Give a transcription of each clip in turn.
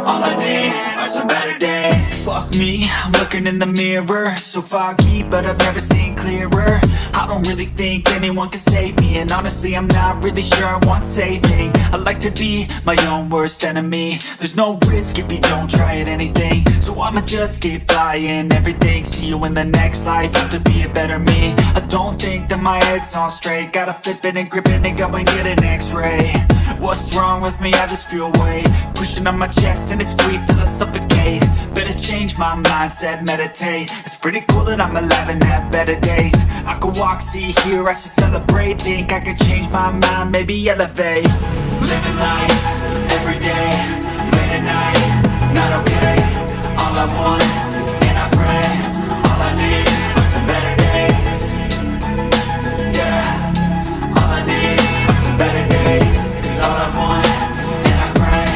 All I need are some better days. Fuck me, I'm looking in the mirror, so foggy, but I've never seen clearer. I don't really think anyone can save me, and honestly I'm not really sure I want saving. I like to be my own worst enemy. There's no risk if you don't try at anything, so I'ma just keep buying everything. See you in the next life, have to be a better me. I don't think that my head's on straight, gotta flip it and grip it and go and get an x-ray. What's wrong with me? I just feel weight pushing on my chest and it squeezes till I suffocate. Better change my mindset, meditate. It's pretty cool that I'm alive and have better days. I could walk, see, hear, I should celebrate. Think I could change my mind, maybe elevate. Living life, everyday, late at night, not okay. All I want, and I pray, all I need are some better days. Yeah, all I need are some better days. Cause all I want, and I pray,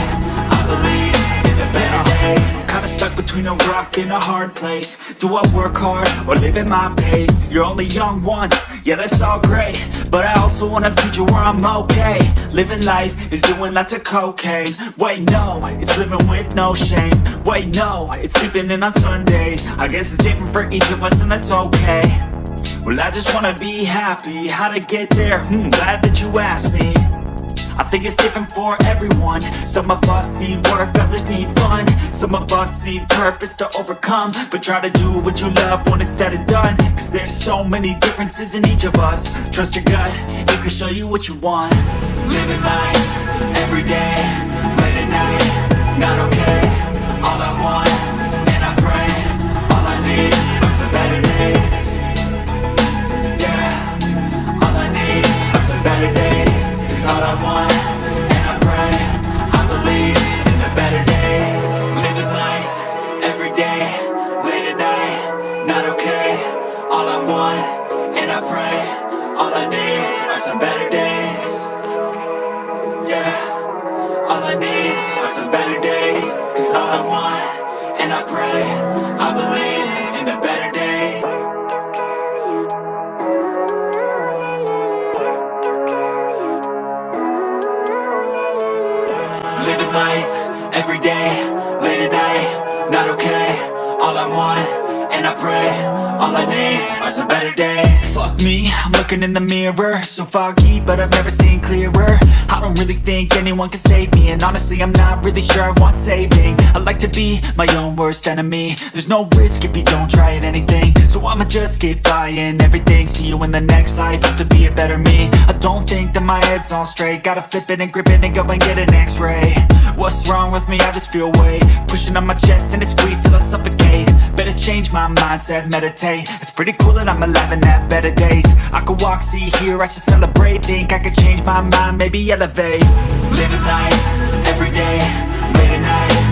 I believe in the better days. Kinda stuck between a rock and a hard place. Do I work hard or live at my pace? You're only young once, yeah that's all great, but I also want a future where I'm okay. Living life is doing lots of cocaine. Wait no, it's living with no shame. Wait no, it's sleeping in on Sundays. I guess it's different for each of us and that's okay. Well I just wanna be happy. How to get there? Glad that you asked me. I think it's different for everyone. Some of us need work, others need fun. Some of us need purpose to overcome. But try to do what you love when it's said and done. Cause there's so many differences in each of us. Trust your gut, it can show you what you want. Living life, everyday, late at night, not okay. All I want, and I pray, all I need are some better days. Yeah, all I need are some better days. All I want, and I pray, I believe in the better days. Living life, every day, late at night, not okay. All I want, and I pray, all I need are some better days. Yeah, all I need are some better days. Cause all I want, and I pray, I believe in the better days. Living life, every day, late at night, not okay. All I want, and I pray, all I need are some better days. Fuck me, I'm looking in the mirror, so foggy, but I've never seen clearer. I don't really think anyone can save me, and honestly I'm not really sure I want saving. I like to be my own worst enemy. There's no risk if you don't try at anything, so I'ma just keep buying everything. See you in the next life, have to be a better me. I don't think that my head's on straight, gotta flip it and grip it and go and get an x-ray. What's wrong with me? I just feel weight pushing on my chest and it squeezes till I suffocate. Better change my mindset, meditate. It's pretty cool that I'm alive and have better days. I could walk, see, hear, I should celebrate. Think I could change my mind, maybe elevate. Living life, everyday, late at night,